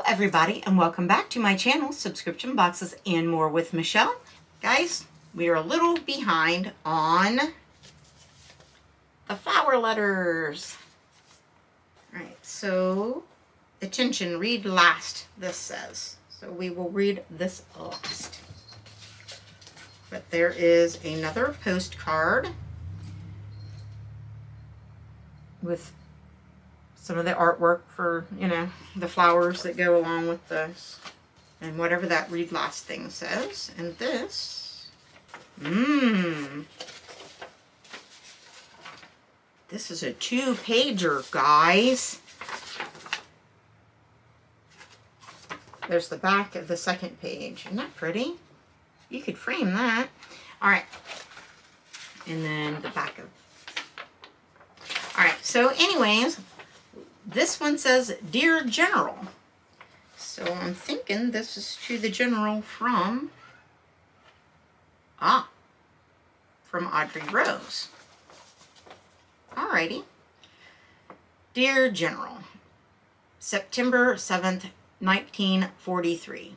everybody, and welcome back to my channel, Subscription Boxes and More with Michelle. Guys, we are a little behind on the flower letters. Alright, so attention, read last, this says. So we will read this last. But there is another postcard with some of the artwork for, you know, the flowers that go along with this. And whatever that read last thing says. And this, this is a 2-pager, guys. There's the back of the second page. Isn't that pretty? You could frame that. All right. And then the back of... All right. So anyways, this one says, Dear General. So I'm thinking this is to the General from... from Audrey Rose. Alrighty. Dear General, September 7th, 1943.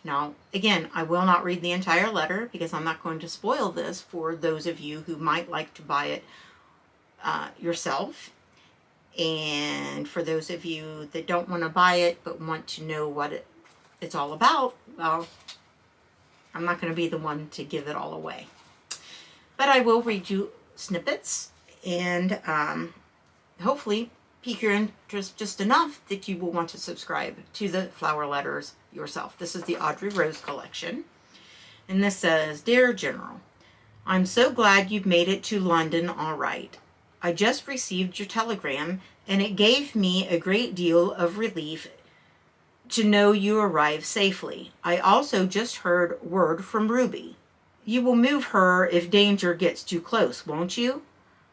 Now, again, I will not read the entire letter because I'm not going to spoil this for those of you who might like to buy it yourself. And for those of you that don't want to buy it but want to know what it's all about, well, I'm not going to be the one to give it all away. But I will read you snippets and hopefully pique your interest just enough that you will want to subscribe to the flower letters yourself. This is the Audrey Rose collection. And this says, Dear General, I'm so glad you've made it to London all right. I just received your telegram, and it gave me a great deal of relief to know you arrived safely. I also just heard word from Ruby. You will move her if danger gets too close, won't you?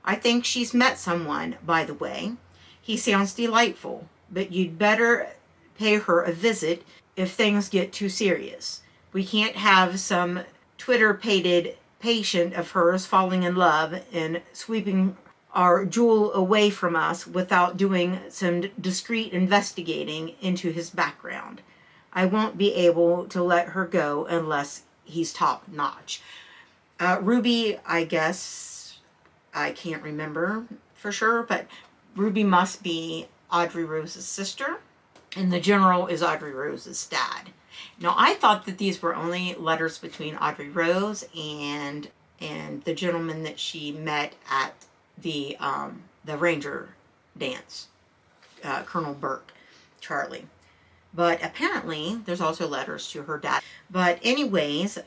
I think she's met someone, by the way. He sounds delightful, but you'd better pay her a visit if things get too serious. We can't have some Twitter-pated patient of hers falling in love and sweeping our jewel away from us without doing some discreet investigating into his background. I won't be able to let her go unless he's top-notch. Ruby, I guess, I can't remember for sure, but Ruby must be Audrey Rose's sister, and the General is Audrey Rose's dad. Now, I thought that these were only letters between Audrey Rose and the gentleman that she met at the Ranger dance, Colonel Burke, Charlie. But apparently, there's also letters to her dad. But anyways,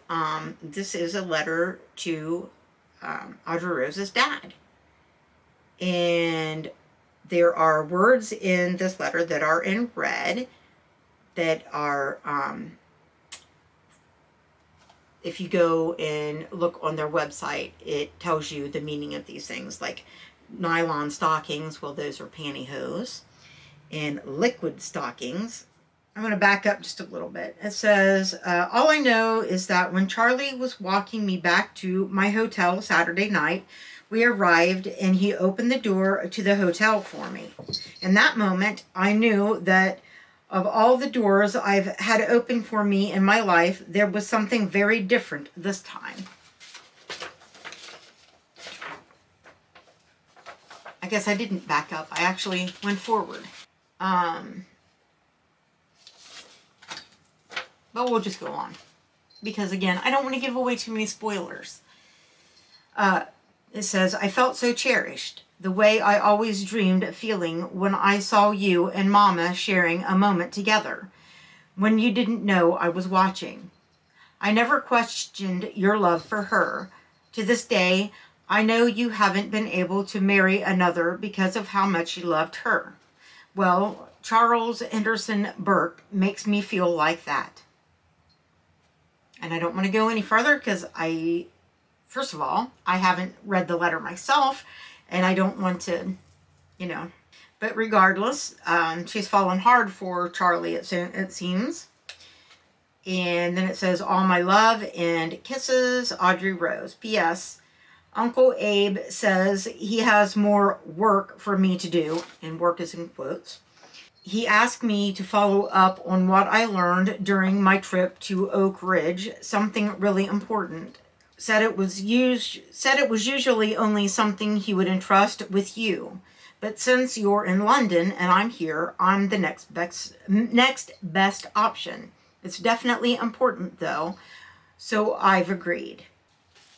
this is a letter to Audrey Rose's dad. And there are words in this letter that are in red that are, if you go and look on their website, it tells you the meaning of these things, like nylon stockings, well, those are pantyhose, and liquid stockings. I'm going to back up just a little bit. It says, all I know is that when Charlie was walking me back to my hotel Saturday night, we arrived and he opened the door to the hotel for me. In that moment, I knew that of all the doors I've had open for me in my life, there was something very different this time. I guess I didn't back up. I actually went forward. But we'll just go on. Because again, I don't want to give away too many spoilers. It says, I felt so cherished. The way I always dreamed of feeling when I saw you and Mama sharing a moment together. When you didn't know I was watching. I never questioned your love for her. To this day, I know you haven't been able to marry another because of how much you loved her. Well, Charles Henderson Burke makes me feel like that. And I don't want to go any further because first of all, I haven't read the letter myself and I don't want to, you know. But regardless, she's fallen hard for Charlie, it seems. And then it says, all my love and kisses, Audrey Rose. P.S. Uncle Abe says he has more work for me to do, and work is in quotes. he asked me to follow up on what I learned during my trip to Oak Ridge, something really important. Said it was usually only something he would entrust with you. But since you're in London and I'm here, I'm the next best option. It's definitely important though, so I've agreed.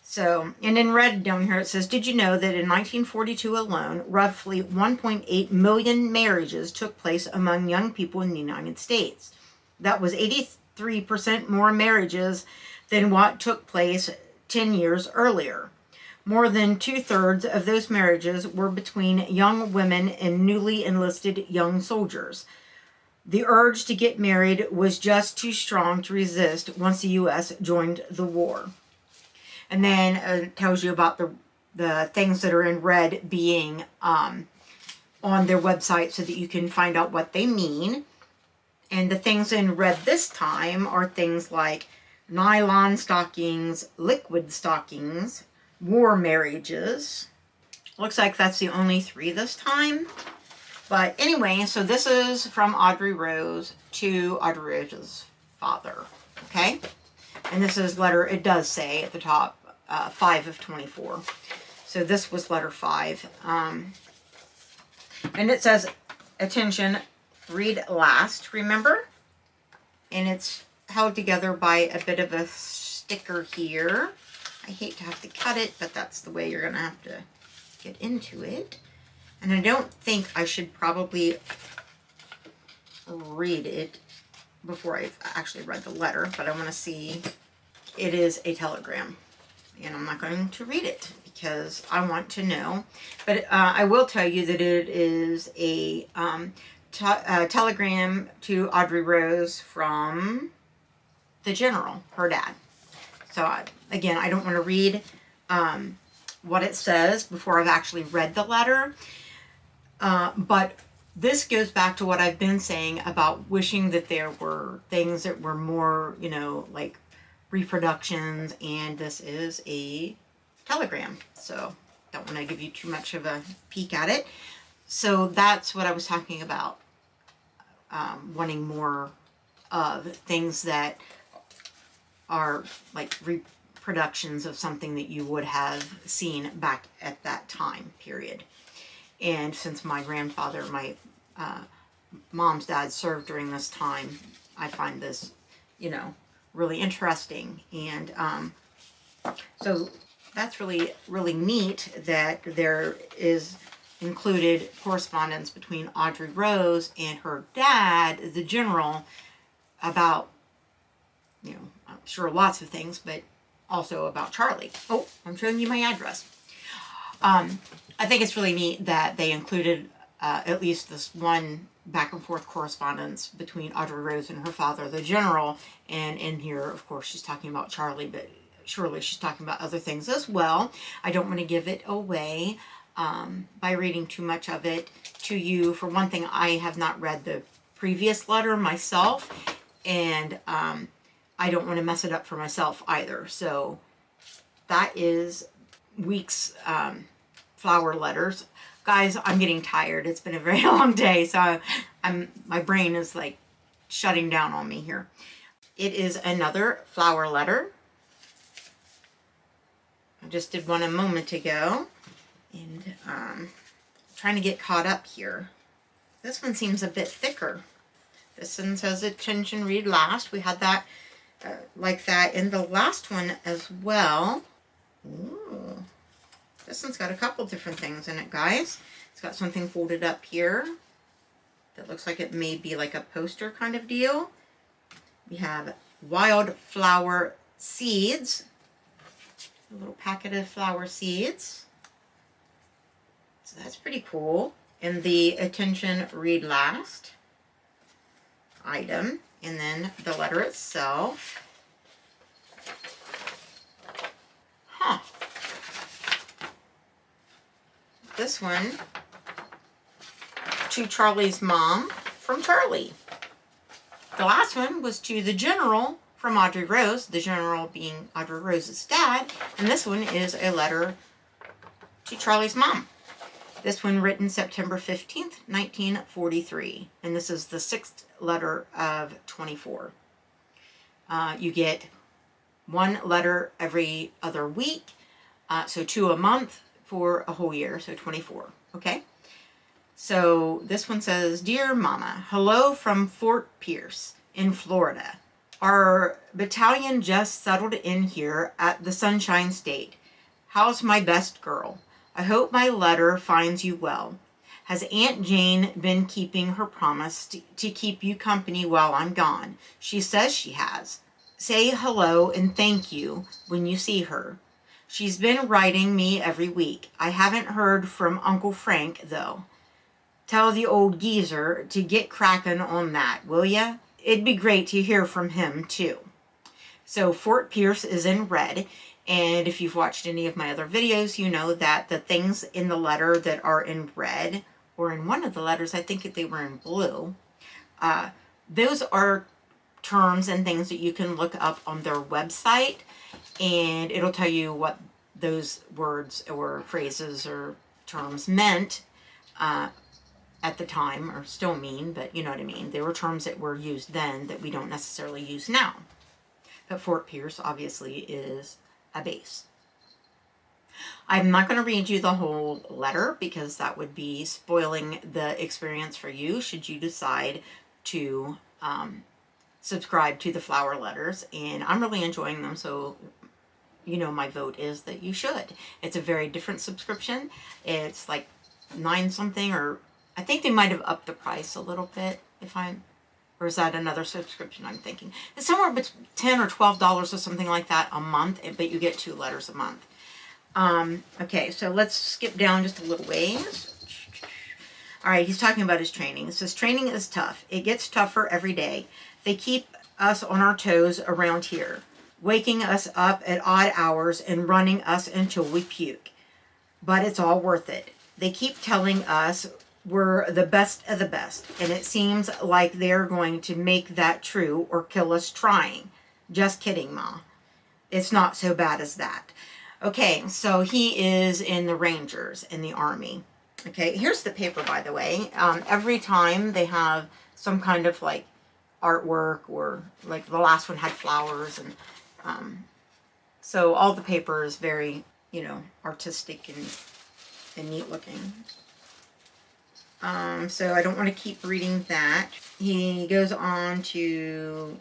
So, and in red down here it says, did you know that in 1942 alone, roughly 1.8 million marriages took place among young people in the United States? That was 83% more marriages than what took place 10 years earlier. More than 2/3 of those marriages were between young women and newly enlisted young soldiers. The urge to get married was just too strong to resist once the U.S. joined the war. And then it tells you about the things that are in red being on their website so that you can find out what they mean. And the things in red this time are things like nylon stockings, liquid stockings, war marriages. Looks like that's the only 3 this time. But anyway, so this is from Audrey Rose to Audrey Rose's father. Okay? And this is letter, it does say at the top, 5 of 24. So this was letter 5. And it says, attention, read last, remember? And it's held together by a bit of a sticker here. I hate to have to cut it, but that's the way you're going to have to get into it. And I don't think I should probably read it before I've actually read the letter, but I want to see. It is a telegram. And I'm not going to read it because I want to know. But I will tell you that it is a telegram to Audrey Rose from the general, her dad. So again, I don't want to read what it says before I've actually read the letter. But this goes back to what I've been saying about wishing that there were things that were more, you know, like reproductions, and this is a telegram, so don't want to give you too much of a peek at it. So that's what I was talking about, wanting more of things that are like reproductions of something that you would have seen back at that time period. And since my grandfather, my mom's dad, served during this time, I find this, you know, really interesting. And so that's really neat that there is included correspondence between Audrey Rose and her dad, the general, about, you know, I'm sure lots of things, but also about Charlie. Oh, I'm showing you my address. I think it's really neat that they included at least this one back and forth correspondence between Audrey Rose and her father, the general. And in here, of course, she's talking about Charlie, but surely she's talking about other things as well. I don't want to give it away by reading too much of it to you. For one thing, I have not read the previous letter myself, and I don't want to mess it up for myself either. So that is week's flower letters. Guys, I'm getting tired. It's been a very long day, so my brain is like shutting down on me here. It is another flower letter. I just did one a moment ago, and trying to get caught up here. This one seems a bit thicker. This one says, attention, read last. We had that like that in the last one as well. Ooh. This one's got a couple different things in it, guys. It's got something folded up here that looks like it may be like a poster kind of deal. We have wildflower seeds. A little packet of flower seeds. So that's pretty cool. And the attention, read last item. And then the letter itself. Huh. This one to Charlie's mom from Charlie. The last one was to the general from Audrey Rose, the general being Audrey Rose's dad, and this one is a letter to Charlie's mom. This one written September 15th, 1943. And this is the 6th letter of 24. You get 1 letter every other week. So 2 a month for a whole year. So 24. Okay. So this one says, Dear Mama, hello from Fort Pierce in Florida. Our battalion just settled in here at the Sunshine State. How's my best girl? I hope my letter finds you well. Has Aunt Jane been keeping her promise to keep you company while I'm gone? She says she has. Say hello and thank you when you see her. She's been writing me every week. I haven't heard from Uncle Frank, though. Tell the old geezer to get cracking on that, will ya? It'd be great to hear from him, too. So Fort Pierce is in red, and if you've watched any of my other videos, you know that the things in the letter that are in red, or in one of the letters, I think they were in blue, those are terms and things that you can look up on their website, and it'll tell you what those words or phrases or terms meant at the time, or still mean, but you know what I mean. They were terms that were used then that we don't necessarily use now. But Fort Pierce obviously is a base. I'm not going to read you the whole letter because that would be spoiling the experience for you should you decide to subscribe to the flower letters. And I'm really enjoying them, so you know my vote is that you should. It's a very different subscription. It's like 9 something, or I think they might have upped the price a little bit, or is that another subscription I'm thinking? It's somewhere between $10 or $12 or something like that a month, but you get 2 letters a month. Okay, so let's skip down just a little ways. All right, he's talking about his training. It says, training is tough. It gets tougher every day. They keep us on our toes around here, waking us up at odd hours and running us until we puke. But it's all worth it. They keep telling us we're the best of the best, and it seems like they're going to make that true or kill us trying. Just kidding, Ma. It's not so bad as that. Okay, so he is in the Rangers in the Army. Okay, here's the paper, by the way. Every time they have some kind of like artwork, or like the last one had flowers, and so all the paper is very, you know, artistic and neat looking. So I don't want to keep reading that. He goes on to,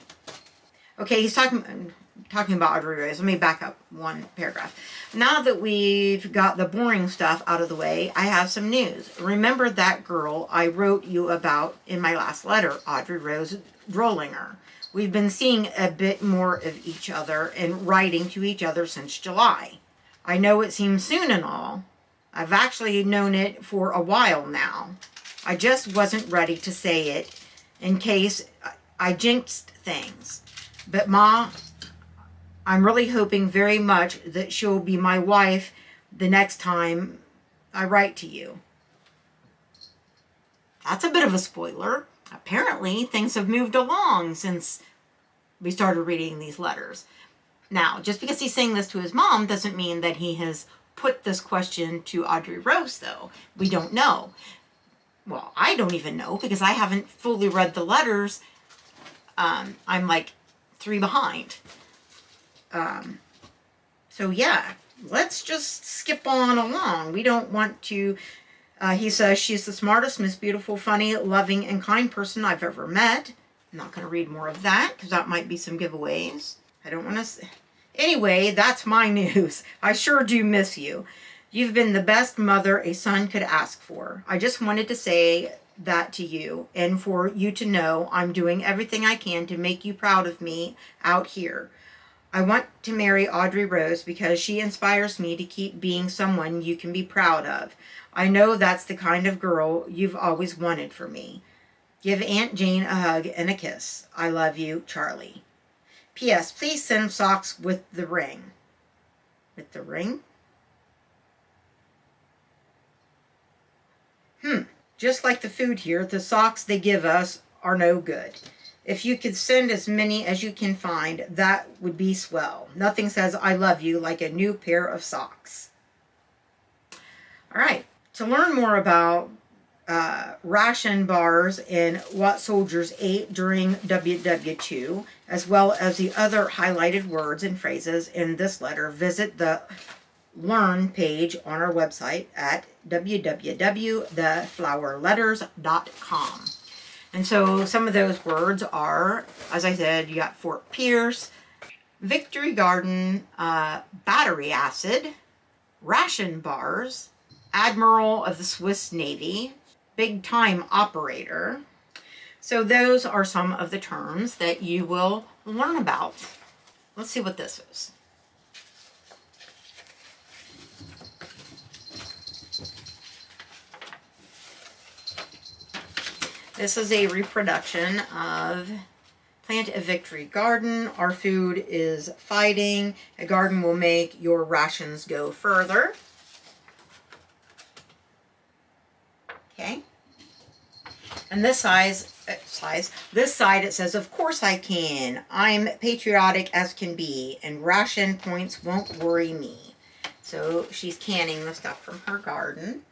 okay, he's talking about Audrey Rose. Let me back up 1 paragraph. Now that we've got the boring stuff out of the way, I have some news. Remember that girl I wrote you about in my last letter, Audrey Rose's Drollinger. We've been seeing a bit more of each other and writing to each other since July. I know it seems soon and all. I've actually known it for a while now. I just wasn't ready to say it in case I jinxed things. But Ma, I'm really hoping very much that she'll be my wife the next time I write to you. That's a bit of a spoiler. Apparently, things have moved along since we started reading these letters. Now, just because he's saying this to his mom doesn't mean that he has put this question to Audrey Rose, though. We don't know. Well, I don't even know because I haven't fully read the letters. I'm like 3 behind. So yeah, let's just skip on along. We don't want to, he says, she's the smartest, most beautiful, funny, loving, and kind person I've ever met. I'm not going to read more of that because that might be some giveaways. I don't want to... Anyway, that's my news. I sure do miss you. You've been the best mother a son could ask for. I just wanted to say that to you, and for you to know I'm doing everything I can to make you proud of me out here. I want to marry Audrey Rose because she inspires me to keep being someone you can be proud of. I know that's the kind of girl you've always wanted for me. Give Aunt Jane a hug and a kiss. I love you, Charlie. P.S. Please send socks with the ring. With the ring? Just like the food here, the socks they give us are no good. If you could send as many as you can find, that would be swell. Nothing says I love you like a new pair of socks. All right. To learn more about ration bars and what soldiers ate during WW2, as well as the other highlighted words and phrases in this letter, visit the Learn page on our website at www.theflowerletters.com. And so some of those words are, as I said, you got Fort Pierce, Victory Garden, battery acid, ration bars, Admiral of the Swiss Navy, big time operator. So those are some of the terms that you will learn about. Let's see what this is. This is a reproduction of Plant a Victory Garden. Our food is fighting. A garden will make your rations go further. Okay. And this this side it says, of course I can. I'm patriotic as can be, and ration points won't worry me. So she's canning the stuff from her garden.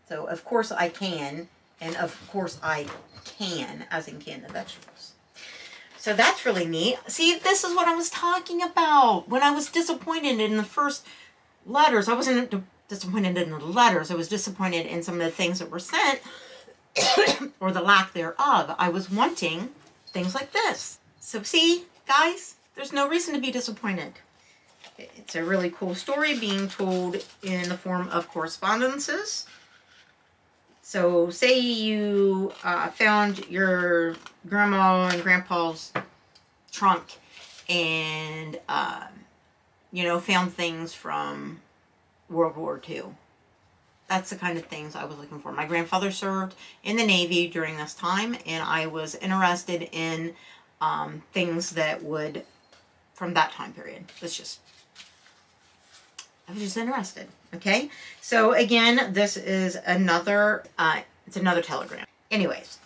So, of course I can, and of course I can, as in can the vegetables. So that's really neat. See, this is what I was talking about. When I was disappointed in the first letters, I wasn't disappointed in the letters. I was disappointed in some of the things that were sent, or the lack thereof. I was wanting things like this. So see, guys, there's no reason to be disappointed. It's a really cool story being told in the form of correspondences. So say you found your grandma and grandpa's trunk and, you know, found things from World War II. That's the kind of things I was looking for. My grandfather served in the Navy during this time, and I was interested in things that would, from that time period. I was just interested. Okay, so again, this is another, it's another telegram. Anyways,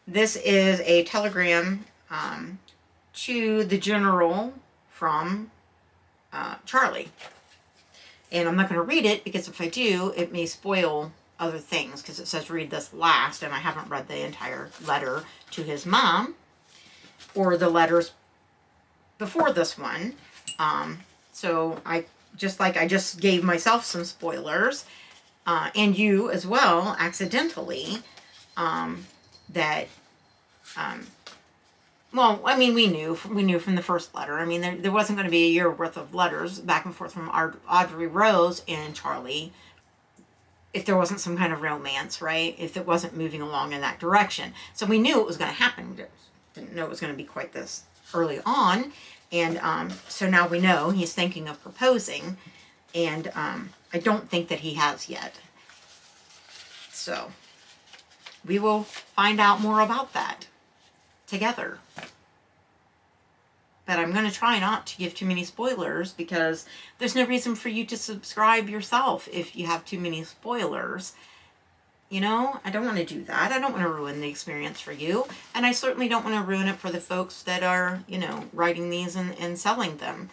this is a telegram to the general from Charlie. And I'm not going to read it because if I do, it may spoil other things because it says read this last, and I haven't read the entire letter to his mom or the letters before this one. So I just gave myself some spoilers, and you as well, accidentally, that, well, I mean, we knew from the first letter. I mean, there wasn't going to be a year worth of letters back and forth from Audrey Rose and Charlie if there wasn't some kind of romance, right? If it wasn't moving along in that direction. So we knew it was going to happen. We didn't know it was going to be quite this early on. And so now we know he's thinking of proposing, and I don't think that he has yet. So we will find out more about that together. But I'm going to try not to give too many spoilers because there's no reason for you to subscribe yourself if you have too many spoilers. You know, I don't want to do that. I don't want to ruin the experience for you. And I certainly don't want to ruin it for the folks that are, you know, writing these and selling them.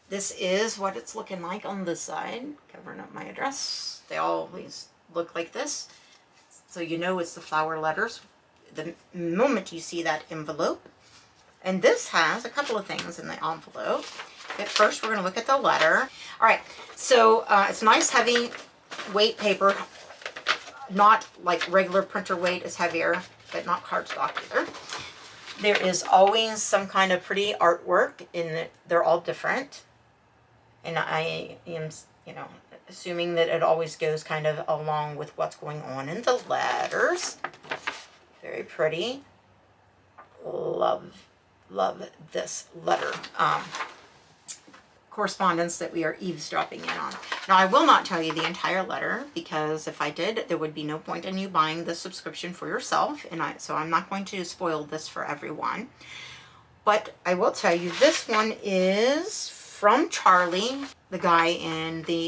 This is what it's looking like on this side, covering up my address. They always look like this. So you know it's the flower letters the moment you see that envelope. And this has a couple of things in the envelope. But first we're going to look at the letter. All right, so it's nice heavy weight paper. Not like regular printer weight, is heavier, but not cardstock either. There is always some kind of pretty artwork in it. They're all different. And I am, you know, assuming that it always goes kind of along with what's going on in the letters. Very pretty. Love this letter. Correspondence that we are eavesdropping in on. Now, I will not tell you the entire letter because if I did, there would be no point in you buying the subscription for yourself, and so I'm not going to spoil this for everyone. But I will tell you this one is from Charlie, the guy in the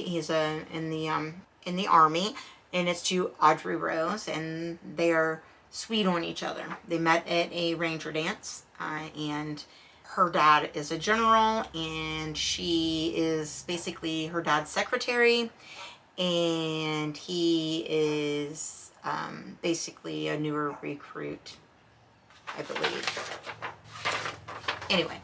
in the army, and it's to Audrey Rose, and they're sweet on each other. They met at a ranger dance, and her dad is a general, and she is basically her dad's secretary, and he is basically a newer recruit, I believe. Anyway,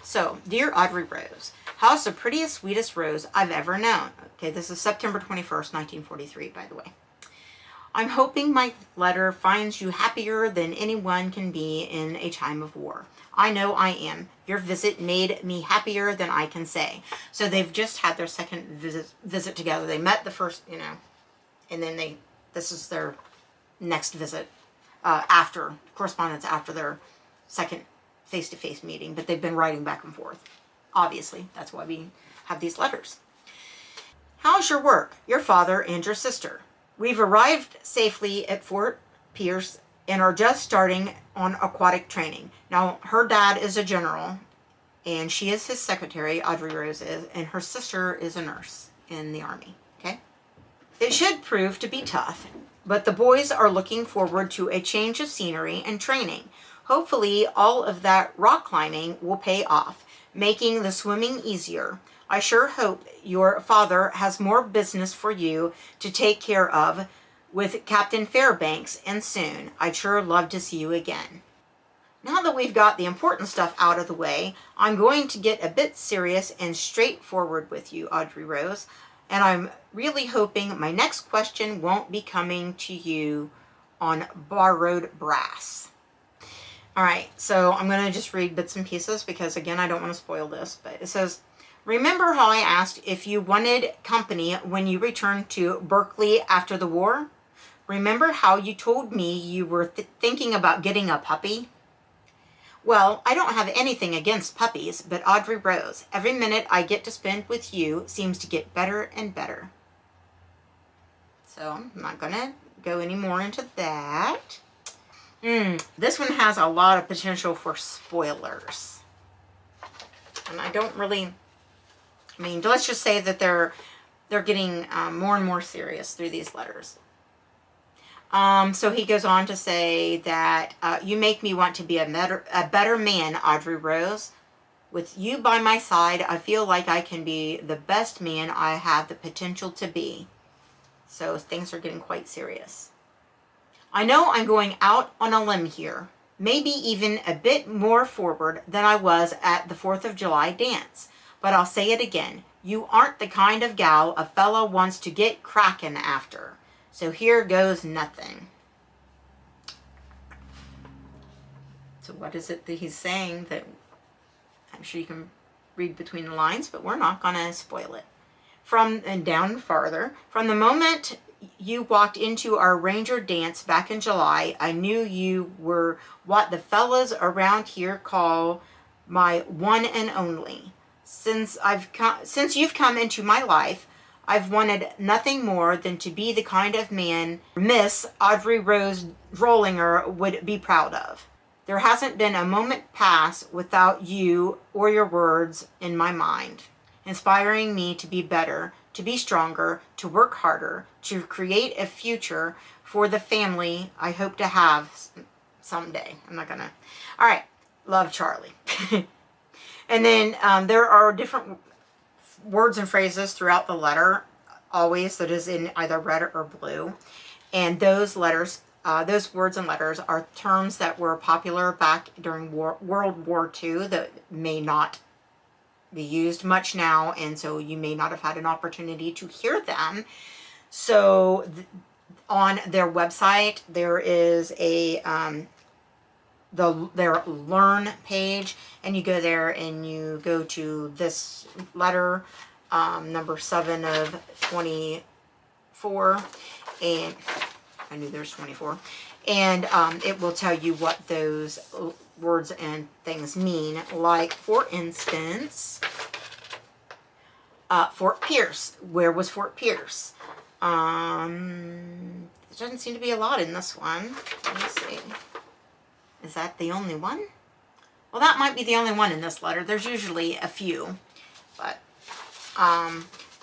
so, Dear Audrey Rose, how's the prettiest, sweetest Rose I've ever known? Okay, this is September 21st, 1943, by the way. I'm hoping my letter finds you happier than anyone can be in a time of war. I know I am. Your visit made me happier than I can say. So they've just had their second visit together. They met the first, you know, and then this is their next visit after, correspondence after their second face-to-face meeting. But they've been writing back and forth. Obviously, that's why we have these letters. How's your work, your father, and your sister? We've arrived safely at Fort Pierce and are just starting on aquatic training. Now, her dad is a general, and she is his secretary, Audrey Rose is, and her sister is a nurse in the Army, okay? It should prove to be tough, but the boys are looking forward to a change of scenery and training. Hopefully, all of that rock climbing will pay off, making the swimming easier. I sure hope your father has more business for you to take care of with Captain Fairbanks, and soon. I'd sure love to see you again. Now that we've got the important stuff out of the way, I'm going to get a bit serious and straightforward with you, Audrey Rose, and I'm really hoping my next question won't be coming to you on borrowed brass. All right, so I'm going to just read bits and pieces because, again, I don't want to spoil this, but it says, remember how I asked if you wanted company when you returned to Berkeley after the war? Remember how you told me you were thinking about getting a puppy? Well, I don't have anything against puppies, but Audrey Rose, every minute I get to spend with you seems to get better and better. So I'm not going to go any more into that. This one has a lot of potential for spoilers. And I don't really... I mean, let's just say that they're getting more and more serious through these letters. So he goes on to say that you make me want to be a better man, Audrey Rose. With you by my side, I feel like I can be the best man I have the potential to be. So things are getting quite serious. I know I'm going out on a limb here, maybe even a bit more forward than I was at the 4th of July dance. But I'll say it again, you aren't the kind of gal a fellow wants to get crackin' after. So here goes nothing. So what is it that he's saying that I'm sure you can read between the lines, but we're not going to spoil it. And down farther, from the moment you walked into our Ranger dance back in July, I knew you were what the fellas around here call my one and only. Since you've come into my life, I've wanted nothing more than to be the kind of man Miss Audrey Rose Drollinger would be proud of. There hasn't been a moment pass without you or your words in my mind, inspiring me to be better, to be stronger, to work harder, to create a future for the family I hope to have someday. I'm not gonna... All right. Love, Charlie. And then there are different words and phrases throughout the letter, always, that is in either red or blue. And those letters, those words and letters are terms that were popular back during World War II that may not be used much now, and so you may not have had an opportunity to hear them. So on their website, there is a their Learn page, and you go there and you go to this letter, number 7 of 24, and I knew there's 24, and it will tell you what those words and things mean. Like, for instance, Fort Pierce. Where was Fort Pierce? There doesn't seem to be a lot in this one. Let me see. Is that the only one? Well, that might be the only one in this letter. There's usually a few, but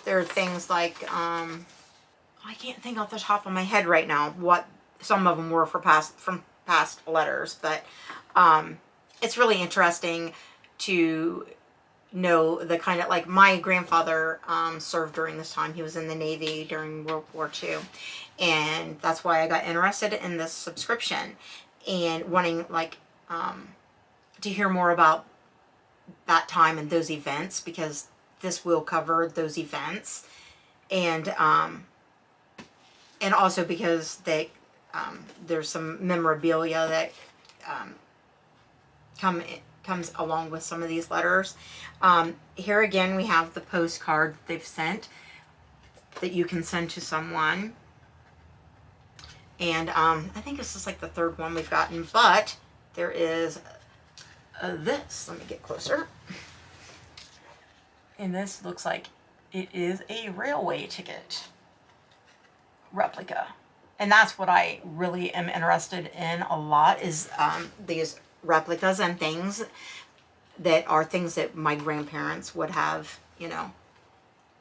there are things like, I can't think off the top of my head right now what some of them were from past letters, but it's really interesting. to know the kind of, like, my grandfather served during this time. He was in the Navy during World War II. And that's why I got interested in this subscription and wanting, like, to hear more about that time and those events, because this will cover those events. And also because they, there's some memorabilia that comes along with some of these letters. Here again, we have the postcard they've sent that you can send to someone. And I think this is like the third one we've gotten, but there is this. Let me get closer. And this looks like it is a railway ticket replica. And that's what I really am interested in a lot, is these replicas and things that are things that my grandparents would have, you know,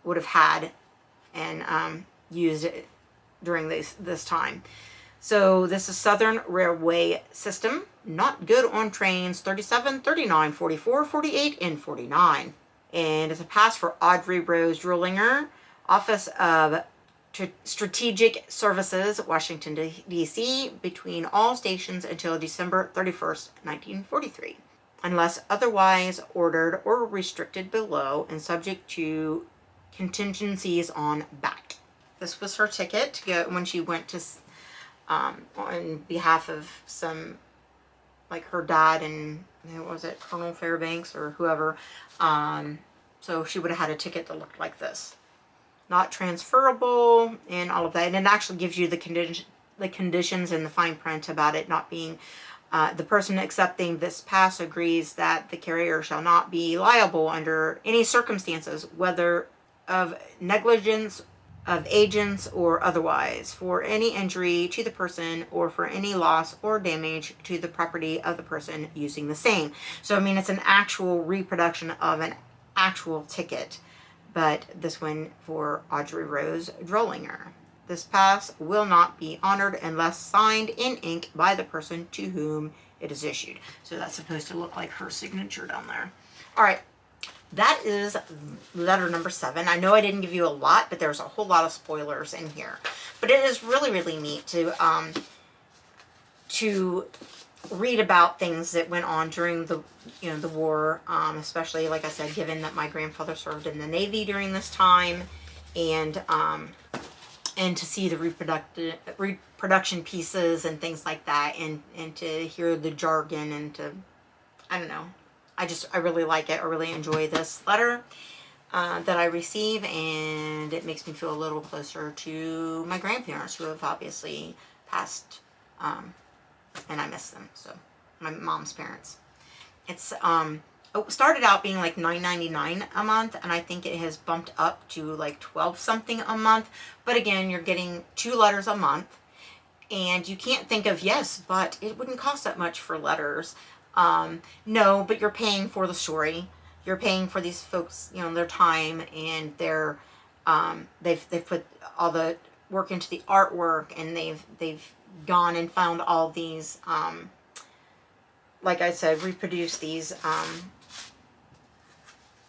would have had and used it during this time. So this is Southern Railway System, not good on trains 37, 39, 44, 48, and 49. And it's a pass for Audrey Rose's Drollinger, Office of Strategic Services, Washington, D.C., between all stations until December 31st, 1943, unless otherwise ordered or restricted below and subject to contingencies on back. This was her ticket to go when she went to, on behalf of some, like her dad and, what was it, Colonel Fairbanks or whoever. So she would have had a ticket that looked like this. Not transferable and all of that. And it actually gives you the conditions and the fine print about it not being, the person accepting this pass agrees that the carrier shall not be liable under any circumstances, whether of negligence of agents or otherwise, for any injury to the person or for any loss or damage to the property of the person using the same. So, I mean, it's an actual reproduction of an actual ticket, but this one for Audrey Rose Drollinger. This pass will not be honored unless signed in ink by the person to whom it is issued. So that's supposed to look like her signature down there. All right. That is letter number 7. I know I didn't give you a lot, but there's a whole lot of spoilers in here. But it is really, really neat to read about things that went on during the, you know, the war, especially, like I said, given that my grandfather served in the Navy during this time, and to see the reproduction pieces and things like that, and to hear the jargon, and to, I don't know. I really like it. I really enjoy this letter that I receive, and it makes me feel a little closer to my grandparents, who have obviously passed, and I miss them. So, my mom's parents. It's it started out being like $9.99 a month, and I think it has bumped up to like $12 something a month. But again, you're getting 2 letters a month, and you can't think of, yes, but it wouldn't cost that much for letters. No, but you're paying for the story. You're paying for these folks, you know, their time, and their, they've put all the work into the artwork, and they've gone and found all these, like I said, reproduced these,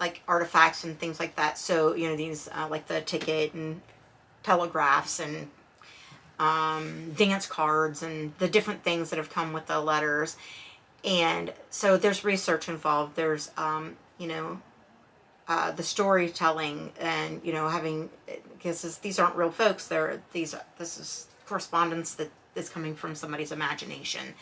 like artifacts and things like that. So, you know, these, like the ticket and telegraphs and, dance cards and the different things that have come with the letters. And so there's research involved. There's, you know, the storytelling, and, you know, having, because these aren't real folks. This is correspondence that is coming from somebody's imagination,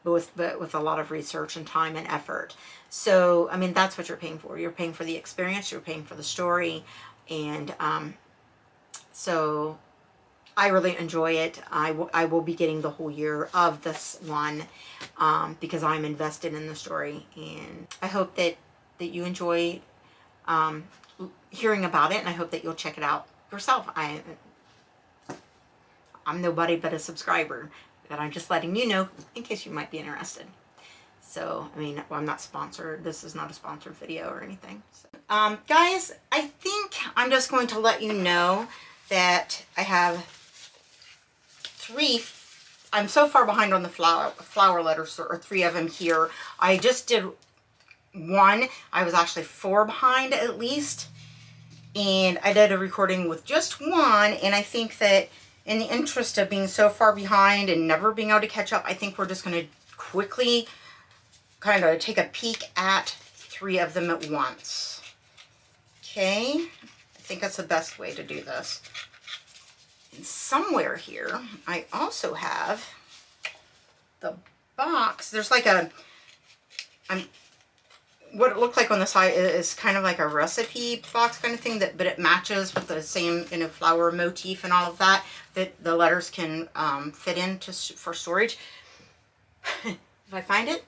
but with a lot of research and time and effort. So, I mean, that's what you're paying for. You're paying for the experience. You're paying for the story. And so I really enjoy it. I will be getting the whole year of this one, because I'm invested in the story, and I hope that you enjoy hearing about it, and I hope that you'll check it out yourself. I'm nobody but a subscriber, but I'm just letting you know in case you might be interested. So, I mean, well, I'm not sponsored. This is not a sponsored video or anything. So, guys, I think I'm just going to let you know that I have 3. I'm so far behind on the flower letters, or 3 of them here. I just did one. I was actually 4 behind at least. And I did a recording with just one. And I think that in the interest of being so far behind and never being able to catch up, I think we're just going to quickly kind of take a peek at 3 of them at once. Okay. I think that's the best way to do this. And somewhere here, I also have the box. There's like a, what it looked like on the side is kind of like a recipe box kind of thing, but it matches with the same, you know, flower motif and all of that, that the letters can fit into for storage. If I find it,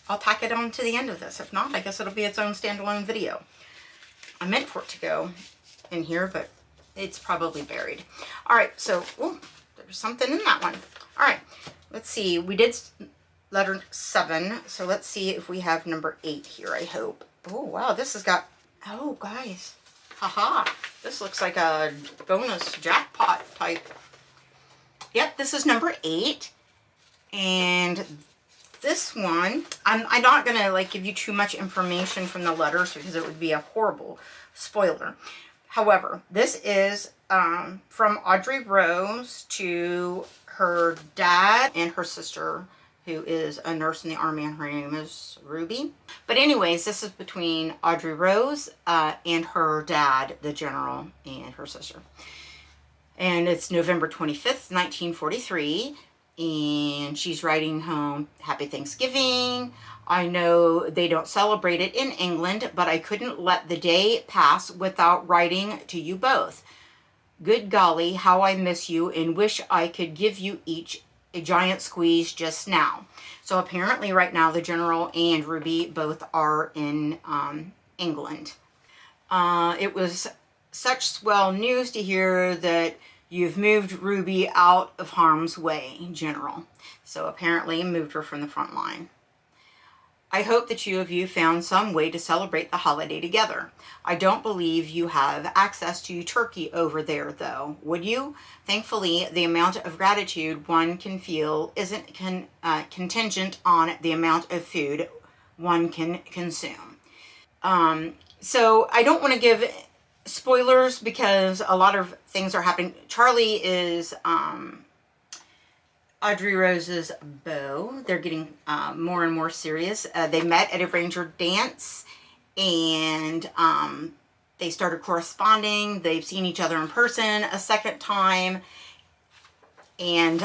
I'll tack it on to the end of this. If not, I guess it'll be its own standalone video. I meant for it to go in here, but it's probably buried. All right, so, oh, there's something in that one. All right, let's see. We did letter 7, so let's see if we have number 8 here, I hope. Oh, wow, this has got, oh, guys. Haha, this looks like a bonus jackpot type. Yep, this is number 8. And this one, I'm not going to, like, give you too much information from the letters because it would be a horrible spoiler. However, this is from Audrey Rose to her dad and her sister, who is a nurse in the Army, and her name is Ruby. But anyways, this is between Audrey Rose and her dad, the general, and her sister. And it's November 25th, 1943, and she's writing home, "Happy Thanksgiving. I know they don't celebrate it in England, but I couldn't let the day pass without writing to you both. Good golly, how I miss you and wish I could give you each a giant squeeze just now." So apparently right now the general and Ruby both are in England. It was such swell news to hear that you've moved Ruby out of harm's way, General. So apparently moved her from the front line. I hope that you found some way to celebrate the holiday together. I don't believe you have access to turkey over there, though, would you? Thankfully, the amount of gratitude one can feel isn't contingent on the amount of food one can consume. So I don't want to give spoilers because a lot of things are happening. Charlie is Audrey Rose's beau. They're getting more and more serious. They met at a ranger dance, and they started corresponding. They've seen each other in person a second time, and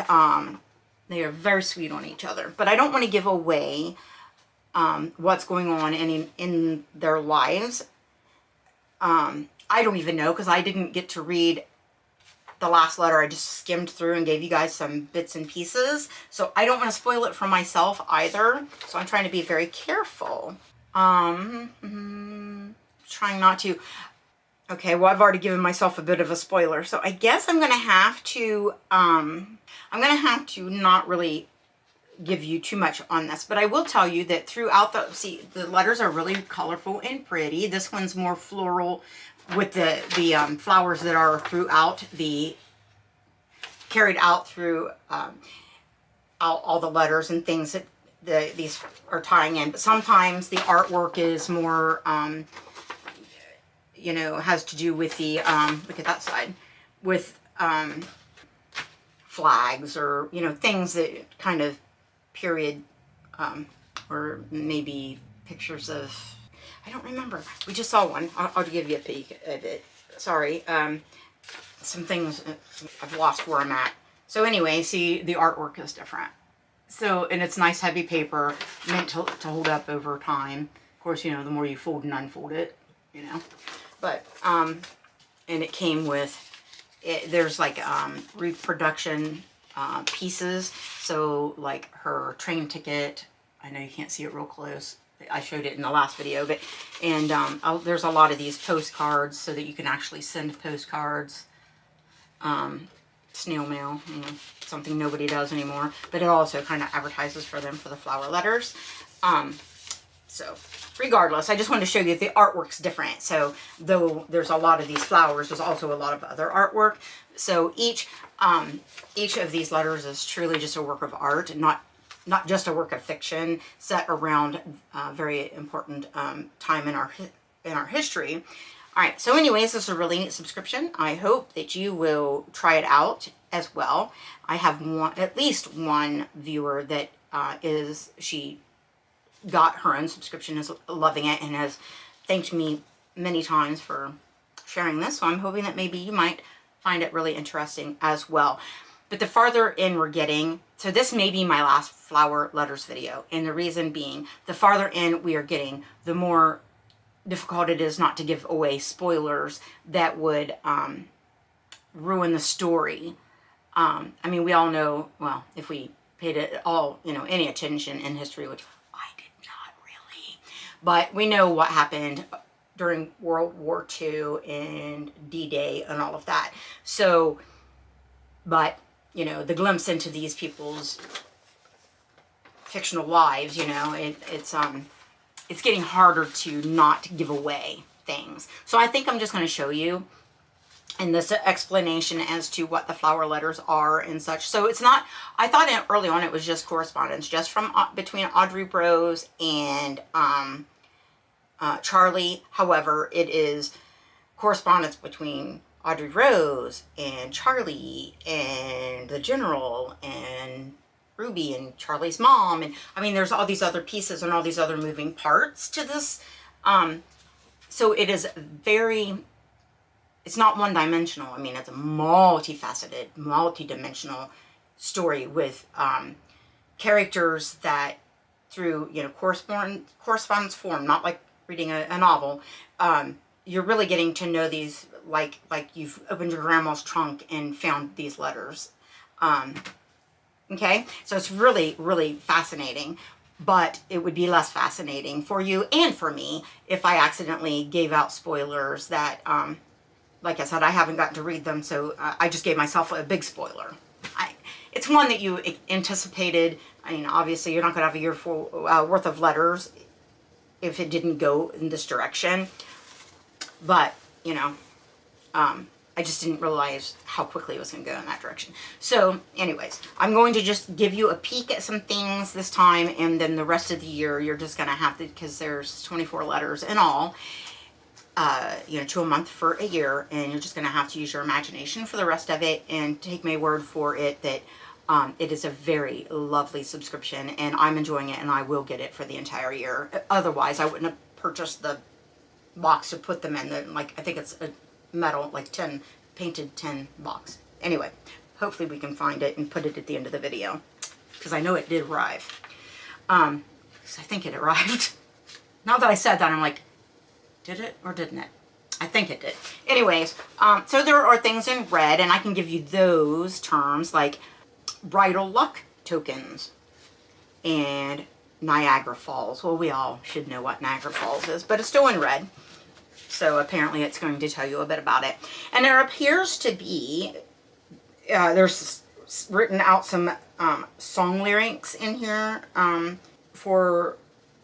they are very sweet on each other. But I don't want to give away what's going on in their lives. I don't even know because I didn't get to read the last letter. I just skimmed through and gave you guys some bits and pieces. So I don't want to spoil it for myself either. So I'm trying to be very careful. Trying not to. Okay, well, I've already given myself a bit of a spoiler. So I guess I'm going to have to, not really give you too much on this. But I will tell you that throughout the letters are really colorful and pretty. This one's more floral, with the flowers that are throughout carried out through all the letters and things that these are tying in. But sometimes the artwork is more, you know, has to do with the, look at that side, with flags or, you know, things that kind of period, or maybe pictures of, I don't remember. We just saw one. I'll give you a peek of it. Sorry. Some things, I've lost where I'm at. So anyway, see, the artwork is different. So, and it's nice heavy paper, meant to hold up over time. Of course, you know, the more you fold and unfold it, you know. But, and it came with, there's like reproduction pieces. So like her train ticket, I know you can't see it real close. I showed it in the last video, but, and there's a lot of these postcards so that you can actually send postcards, snail mail, you know, something nobody does anymore, but it also kind of advertises for them for the flower letters. So regardless, I just wanted to show you that the artwork's different. So though there's a lot of these flowers, there's also a lot of other artwork. So each of these letters is truly just a work of art, not not just a work of fiction set around a very important time in our history. All right, so anyways, this is a really neat subscription. I hope that you will try it out as well. I have at least one viewer that she got her own subscription, is loving it, and has thanked me many times for sharing this. So I'm hoping that maybe you might find it really interesting as well. But the farther in we're getting, so this may be my last flower letters video, and the reason being, the farther in we are getting, the more difficult it is not to give away spoilers that would ruin the story. I mean, we all know, well, if we paid it all, any attention in history, which I did not really, but we know what happened during World War II and D-Day and all of that. So, but, the glimpse into these people's fictional lives, it's getting harder to not give away things. So I think I'm just going to show you in this explanation as to what the flower letters are and such. So it's not, I thought early on it was just correspondence, just from between Audrey Rose and Charlie. However, it is correspondence between Audrey Rose and Charlie and the General and Ruby and Charlie's mom, and I mean there's all these other pieces and all these other moving parts to this, so it is it's not one-dimensional. I mean, it's a multifaceted, multi-dimensional story with characters that through correspondence form, not like reading a novel, you're really getting to know these like you've opened your grandma's trunk and found these letters. Okay, so it's really, really fascinating, but it would be less fascinating for you and for me if I accidentally gave out spoilers that, like I said, I haven't gotten to read them, so I just gave myself a big spoiler. It's one that you anticipated. I mean, obviously, you're not going to have a year worth of letters if it didn't go in this direction, but, I just didn't realize how quickly it was going to go in that direction. So, anyways, I'm going to just give you a peek at some things this time, and then the rest of the year, you're just going to have to, because there's 24 letters in all, 2 a month for a year, and you're just going to have to use your imagination for the rest of it, and take my word for it that it is a very lovely subscription, and I'm enjoying it, and I will get it for the entire year. Otherwise, I wouldn't have purchased the box to put them in. I think it's a metal, like painted tin box. Anyway, hopefully we can find it and put it at the end of the video, because I know it did arrive. I think it arrived. Now that I said that, I'm like, did it or didn't it? I think it did. Anyways, so there are things in red, and I can give you those terms like bridal luck tokens and Niagara Falls. Well, we all should know what Niagara Falls is, but it's still in red. So apparently it's going to tell you a bit about it. And there appears to be, there's written out some song lyrics in here for,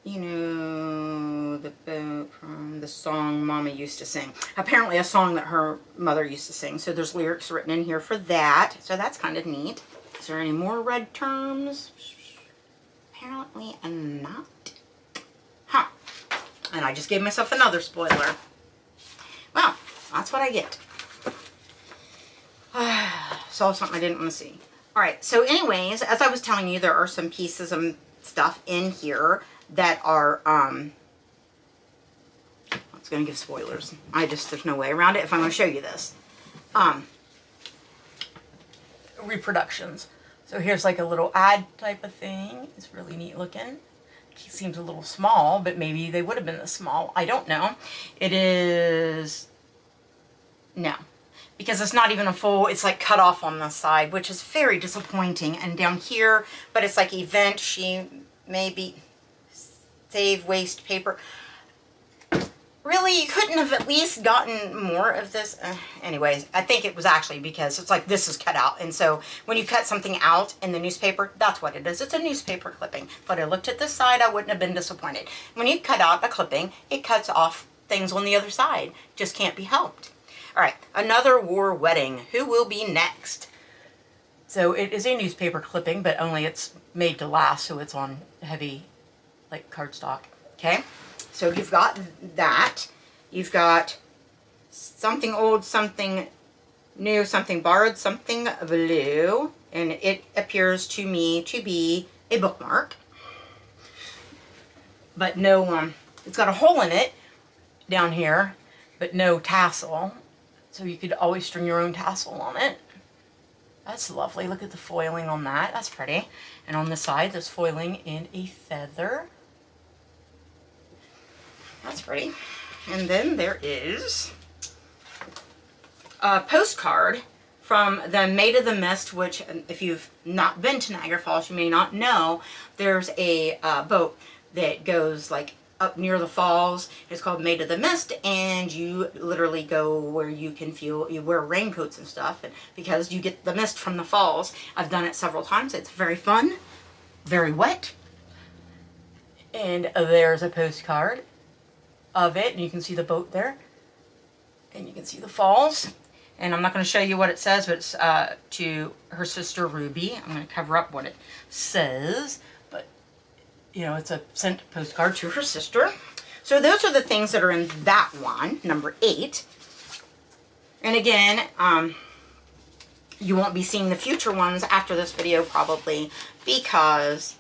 the boat from the song Mama used to sing. Apparently a song that her mother used to sing. So there's lyrics written in here for that. So that's kind of neat. Is there any more red terms? Apparently not. Huh. And I just gave myself another spoiler. Well, that's what I get. Saw something I didn't want to see. Alright, so anyways, as I was telling you, there are some pieces of stuff in here that are, it's going to give spoilers. There's no way around it if I'm going to show you this. Reproductions. So here's like a little ad type of thing. It's really neat looking. It seems a little small, but maybe they would have been this small. I don't know. It is, no, because it's not even a full, it's like cut off on the side, which is very disappointing. And down here, but it's like event, she maybe save waste paper. Really, you couldn't have at least gotten more of this? Anyways, I think it was actually because it's like this is cut out. And so when you cut something out in the newspaper, that's what it is. It's a newspaper clipping. But I looked at this side, I wouldn't have been disappointed. When you cut out a clipping, it cuts off things on the other side. Just can't be helped. All right, another war wedding. Who will be next? So it is a newspaper clipping, but only it's made to last, so it's on heavy, like, cardstock. Okay, so you've got that. You've got something old, something new, something borrowed, something blue, and it appears to me to be a bookmark. But no, it's got a hole in it down here, but no tassel. So you could always string your own tassel on it. That's lovely. Look at the foiling on that. That's pretty. And on the side, there's foiling in a feather. That's pretty. And then there is a postcard from the Maid of the Mist, which, if you've not been to Niagara Falls, you may not know. There's a boat that goes like up near the falls. It's called Maid of the Mist, and you literally go where you can feel, you wear raincoats and stuff, and because you get the mist from the falls. I've done it several times. It's very fun, very wet. And there's a postcard of it, and you can see the boat there, and you can see the falls. And I'm not going to show you what it says, but it's to her sister Ruby. I'm going to cover up what it says, but you know, it's a sent postcard to her sister. So those are the things that are in that one, number 8. And again, you won't be seeing the future ones after this video probably, because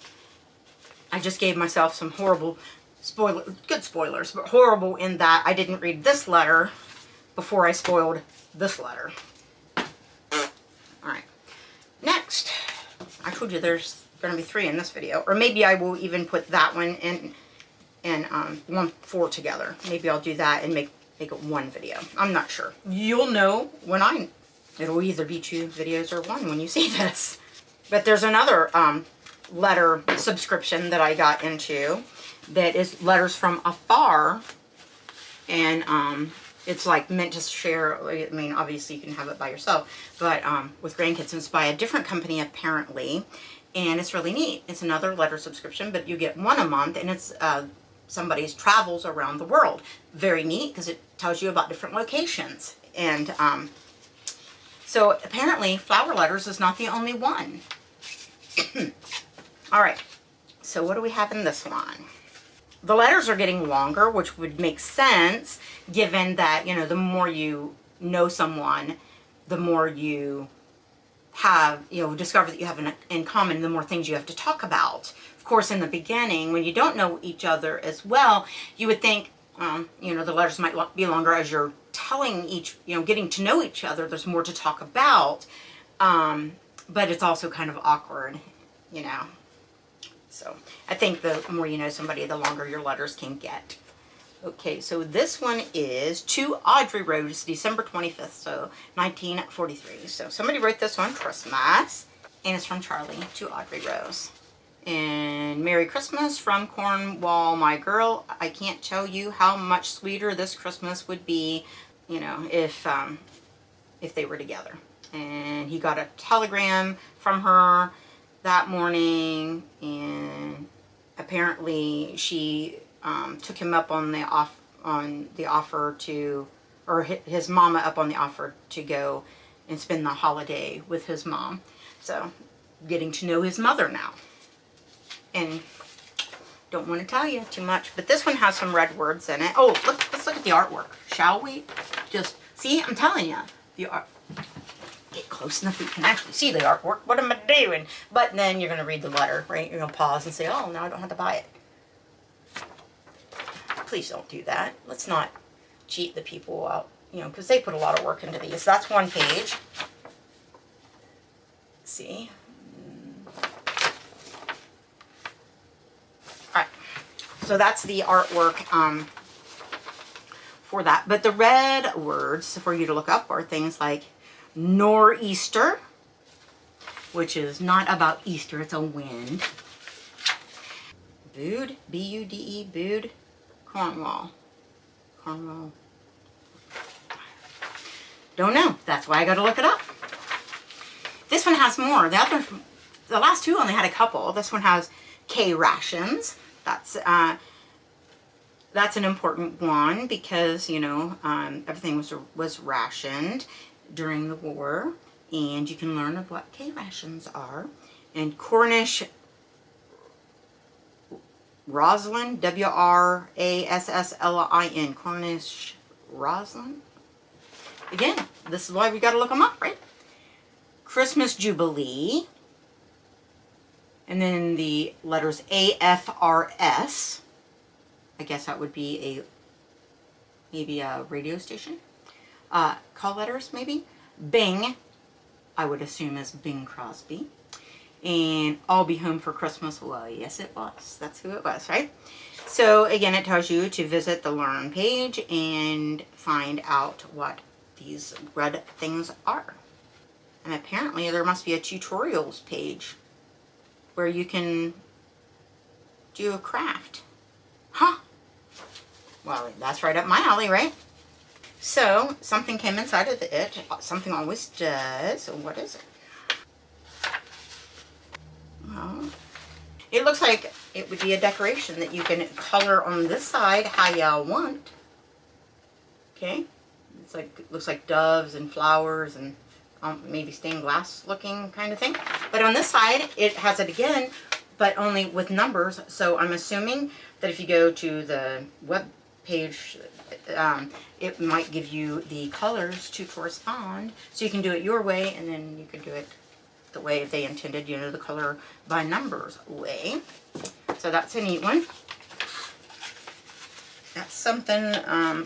I just gave myself some horrible good spoilers, but horrible in that I didn't read this letter before I spoiled this letter. Alright, next, I told you there's going to be 3 in this video, or maybe I will even put that one and 1-4 together. Maybe I'll do that and make it one video. I'm not sure. You'll know when it'll either be 2 videos or 1 when you see this. But there's another letter subscription that I got into that is letters from Afar, and it's like meant to share. I mean, obviously you can have it by yourself, but with grandkids. It's by a different company apparently, and it's really neat. It's another letter subscription, but you get 1 a month, and it's somebody's travels around the world. Very neat, because it tells you about different locations. And so apparently flower letters is not the only one. All right, so what do we have in this one? The letters are getting longer, which would make sense given that, you know, the more you know someone, the more you have, you know, discover that you have in common, the more things you have to talk about. Of course, in the beginning, when you don't know each other as well, you would think, you know, the letters might be longer as you're telling getting to know each other. There's more to talk about, but it's also kind of awkward, you know. So I think the more you know somebody, the longer your letters can get. Okay, so this one is to Audrey Rose, December 25th, so 1943. So somebody wrote this on Christmas, and it's from Charlie to Audrey Rose. And Merry Christmas from Cornwall, my girl. I can't tell you how much sweeter this Christmas would be, you know, if they were together. And he got a telegram from her that morning, and apparently she took him up on the offer to, or his mama up on the offer to go and spend the holiday with his mom. So getting to know his mother now. And don't want to tell you too much, but this one has some red words in it. Oh, let's look at the artwork, shall we? Just see, I'm telling you, the art. Get close enough that you can actually see the artwork. What am I doing? But then you're going to read the letter, right? You're going to pause and say, oh, now I don't have to buy it. Please don't do that. Let's not cheat the people out, you know, because they put a lot of work into these. That's one page. See? Alright. So that's the artwork for that. But the red words for you to look up are things like nor'easter, which is not about Easter, it's a wind. Bude, B-U-D-E, Bude, Cornwall. Cornwall. Don't know. That's why I got to look it up. This one has more. The last 2 only had a couple. This one has K rations. That's an important one because, you know, everything was rationed during the war, and you can learn of what K rations are. And Cornish Roslin, W-R-A-S-S-L-I-N, Cornish Roslin. Again, this is why we got to look them up, right? Christmas Jubilee. And then the letters A-F-R-S. I guess that would be maybe a radio station. Call letters, maybe. Bing, I would assume is Bing Crosby. And I'll Be Home for Christmas. Well, yes, it was. That's who it was, right? So, again, it tells you to visit the Learn page and find out what these red things are. And apparently there must be a tutorials page where you can do a craft. Huh? Well, that's right up my alley, right? So, something came inside of it. Something always does. So, what is it? Well, it looks like it would be a decoration that you can color on this side how you want. Okay? It's like, it looks like doves and flowers and maybe stained glass looking kind of thing. But on this side, it has it again, but only with numbers. So I'm assuming that if you go to the web page, it might give you the colors to correspond. So you can do it your way, and then you can do it the way they intended, you know, the color by numbers way. So that's a neat one. That's something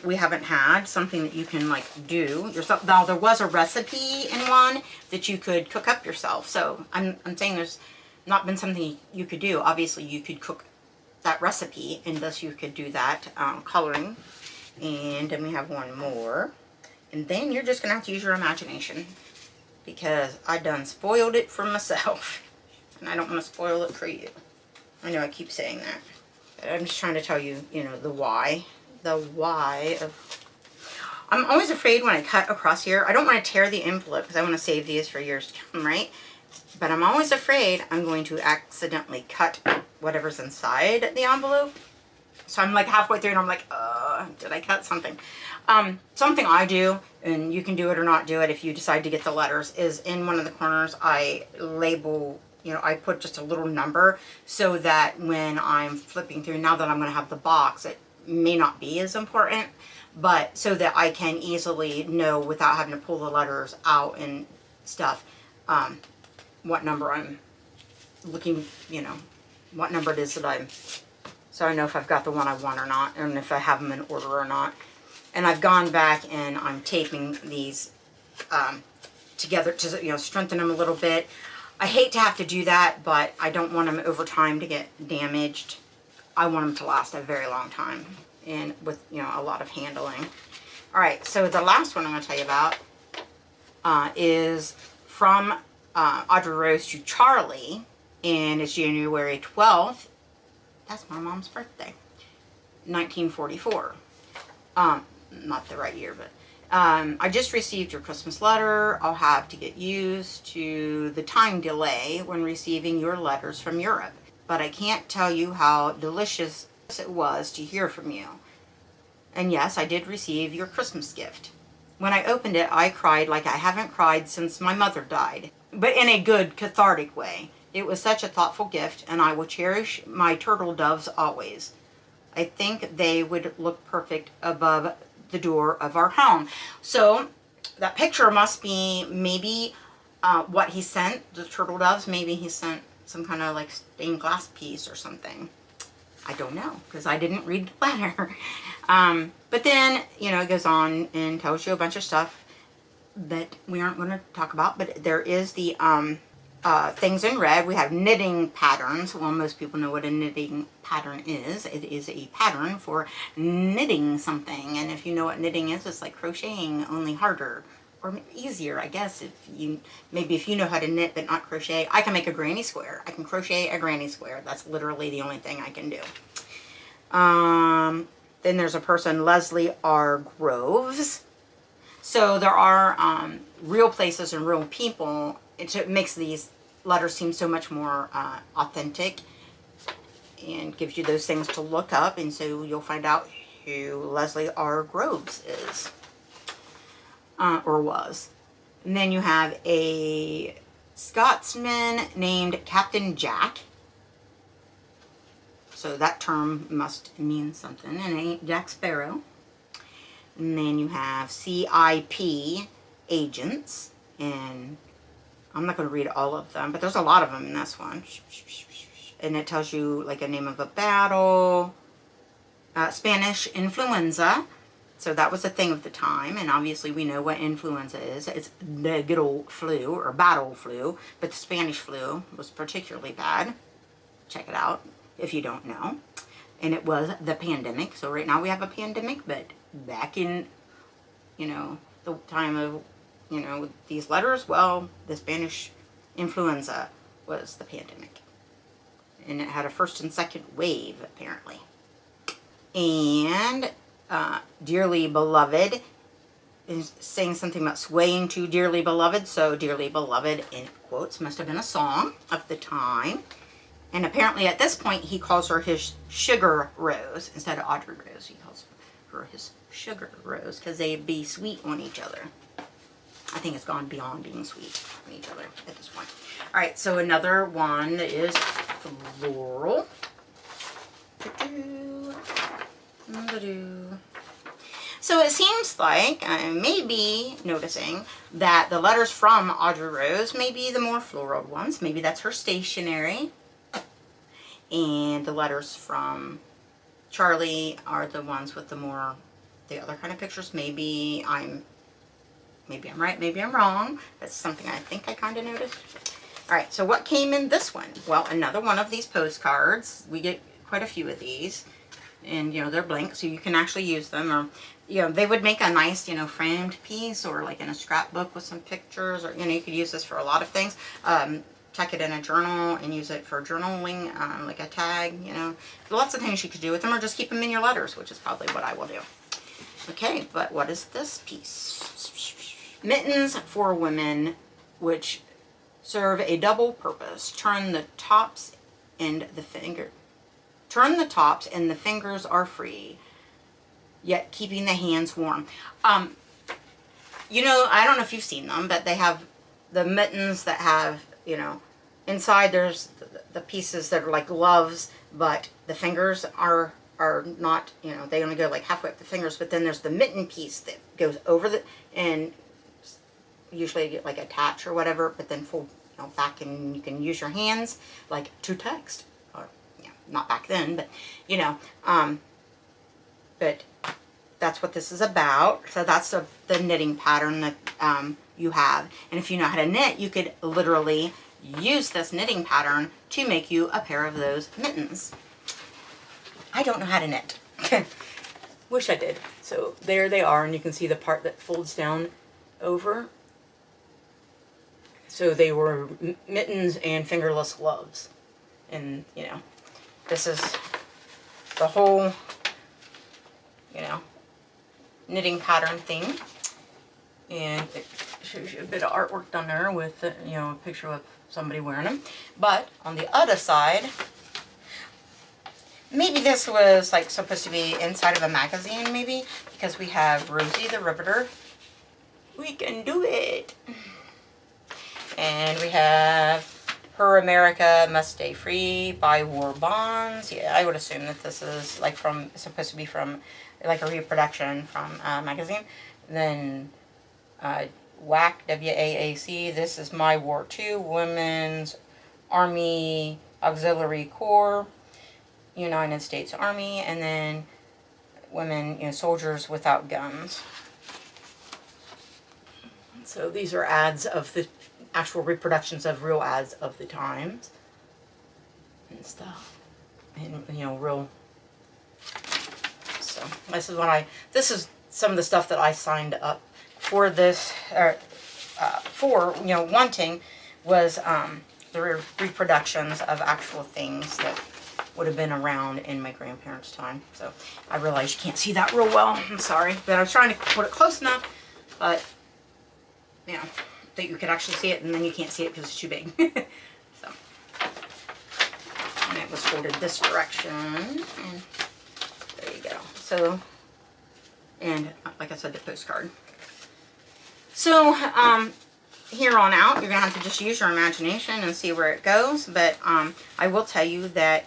we haven't had, something that you can like do yourself. Now there was a recipe in one that you could cook up yourself. So I'm saying there's not been something you could do. Obviously you could cook that recipe, and thus you could do that coloring. And then we have one more. And then you're just gonna have to use your imagination, because I done spoiled it for myself. And I don't want to spoil it for you. I know I keep saying that. I'm just trying to tell you, you know, the why. The why of... I'm always afraid when I cut across here. I don't want to tear the envelope because I want to save these for years to come, right? But I'm always afraid I'm going to accidentally cut whatever's inside the envelope. So I'm like halfway through and I'm like, did I cut something? Something I do, and you can do it or not do it if you decide to get the letters, is in one of the corners I label... You know, I put just a little number so that when I'm flipping through, now that I'm going to have the box, it may not be as important, but so that I can easily know without having to pull the letters out and stuff, what number I'm looking, you know, what number it is that I'm, so I know if I've got the one I want or not, and if I have them in order or not. And I've gone back and I'm taping these together to, you know, strengthen them a little bit. I hate to have to do that, but I don't want them over time to get damaged. I want them to last a very long time, and with, you know, a lot of handling. All right, so the last one I'm going to tell you about is from Audrey Rose to Charlie, and it's January 12th. That's my mom's birthday, 1944. Not the right year, but I just received your Christmas letter. I'll have to get used to the time delay when receiving your letters from Europe. But I can't tell you how delicious it was to hear from you. And yes, I did receive your Christmas gift. When I opened it, I cried like I haven't cried since my mother died. But in a good, cathartic way. It was such a thoughtful gift, and I will cherish my turtle doves always. I think they would look perfect above the door of our home. So that picture must be maybe what he sent, the turtle doves. Maybe he sent some kind of like stained glass piece or something. I don't know, because I didn't read the letter. But then, you know, it goes on and tells you a bunch of stuff that we aren't going to talk about. But there is the things in red. We have knitting patterns. Well, most people know what a knitting pattern is. It is a pattern for knitting something. And if you know what knitting is, it's like crocheting, only harder or easier, I guess. If you know how to knit but not crochet. I can make a granny square. I can crochet a granny square. That's literally the only thing I can do. Then there's a person, Leslie R. Groves. So there are real places and real people. It makes these letters seem so much more authentic and gives you those things to look up, and so you'll find out who Leslie R. Groves is or was. And then you have a Scotsman named Captain Jack. So that term must mean something. And it ain't Jack Sparrow. And then you have CIP agents. And I'm not going to read all of them, but there's a lot of them in this one. And it tells you like a name of a battle. Spanish influenza. So that was a thing of the time, and obviously we know what influenza is. It's the good old flu, or battle flu, but the Spanish flu was particularly bad. Check it out if you don't know. And it was the pandemic. So right now we have a pandemic, but back in, you know, the time of, you know, these letters, well, the Spanish influenza was the pandemic. And it had a first and second wave, apparently. And dearly beloved is saying something about swaying to dearly beloved. So dearly beloved in quotes must have been a song of the time. And apparently at this point he calls her his sugar rose instead of Audrey Rose. He calls her his sugar rose because they'd be sweet on each other. I think it's gone beyond being sweet on each other at this point. All right, so another one is floral. So it seems like I may be noticing that the letters from Audrey Rose may be the more floral ones. Maybe that's her stationery. And the letters from Charlie are the ones with the more, the other kind of pictures. Maybe I'm right, maybe I'm wrong. That's something I think I kind of noticed. All right, so what came in this one? Well, another one of these postcards. We get quite a few of these. And, you know, they're blank, so you can actually use them. Or, you know, they would make a nice, you know, framed piece or like in a scrapbook with some pictures. Or, you know, you could use this for a lot of things. Tuck it in a journal and use it for journaling, like a tag, you know. Lots of things you could do with them, or just keep them in your letters, which is probably what I will do. Okay, but what is this piece? Mittens for women, which serve a double purpose. Turn the tops and the fingers are free, yet keeping the hands warm. You know, I don't know if you've seen them, but they have the mittens that have, you know, inside there's the pieces that are like gloves, but the fingers are not, you know, they only go like halfway up the fingers, but then there's the mitten piece that goes over the, and usually like attach or whatever, but then fold, you know, back, and you can use your hands like to text. Not back then, but, you know, but that's what this is about. So that's the knitting pattern that you have. And if you know how to knit, you could literally use this knitting pattern to make you a pair of those mittens. I don't know how to knit. Wish I did. So there they are, and you can see the part that folds down over. So they were mittens and fingerless gloves. And, you know, this is the whole, you know, knitting pattern thing. And it shows you a bit of artwork done there with, you know, a picture of somebody wearing them. But on the other side, maybe this was like supposed to be inside of a magazine, maybe, because we have Rosie the Riveter. We can do it. And we have Her America Must Stay Free, Buy War Bonds. Yeah, I would assume that this is like from, supposed to be from like a reproduction from a magazine. Then WAC, W-A-A-C, this is My War II, Women's Army Auxiliary Corps, United States Army, and then Women, you know, Soldiers Without Guns. So these are ads of the actual reproductions of real ads of the times and stuff, and, you know, real. So this is what this is some of the stuff that I signed up for this, for, you know, wanting, was the reproductions of actual things that would have been around in my grandparents' time. So I realize you can't see that real well, I'm sorry, but I was trying to put it close enough, but, you know, that you could actually see it, and then you can't see it because it's too big. So, and it was folded this direction, and there you go. So, and like I said, the postcard. So, here on out, you're going to have to just use your imagination and see where it goes, but I will tell you that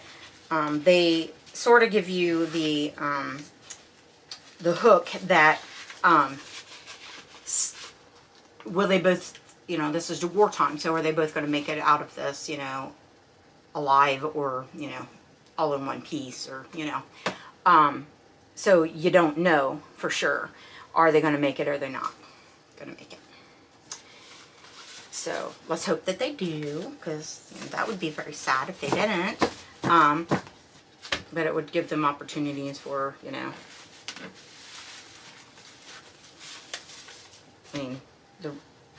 they sort of give you the hook that, will they both, you know, this is wartime, so are they both going to make it out of this, you know, alive, or, you know, all in one piece, or, you know. So you don't know for sure. Are they going to make it, or are they not going to make it? So let's hope that they do, because you know, that would be very sad if they didn't. But it would give them opportunities for, you know, I mean, the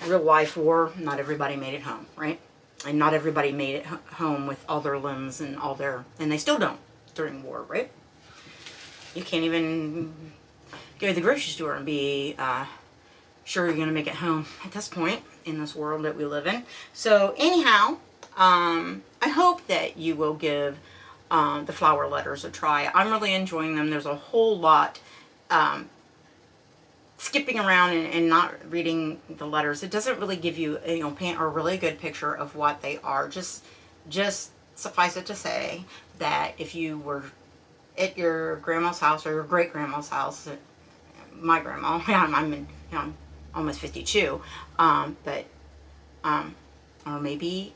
real life war, not everybody made it home, right? And not everybody made it home with all their limbs and all their, and they still don't during war, right? You can't even go to the grocery store and be sure you're going to make it home at this point in this world that we live in. So anyhow, I hope that you will give the flower letters a try. I'm really enjoying them. There's a whole lot skipping around and not reading the letters. It doesn't really give you, you know, paint a really good picture of what they are. Just suffice it to say that if you were at your grandma's house, or your great grandma's house, my grandma, I'm almost 52, but or maybe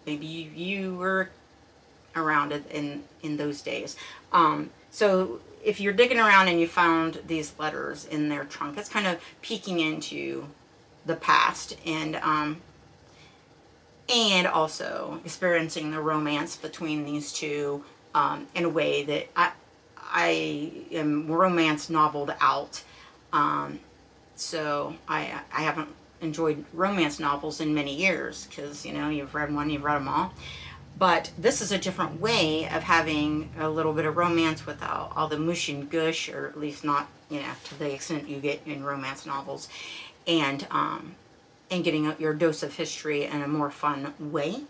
you were around it in those days. So if you're digging around and you found these letters in their trunk, it's kind of peeking into the past, and also experiencing the romance between these two in a way that I am romance noveled out. So I haven't enjoyed romance novels in many years, because, you know, you've read one, you've read them all. But this is a different way of having a little bit of romance without all the mush and gush, or at least not, you know, to the extent you get in romance novels, and getting your dose of history in a more fun way,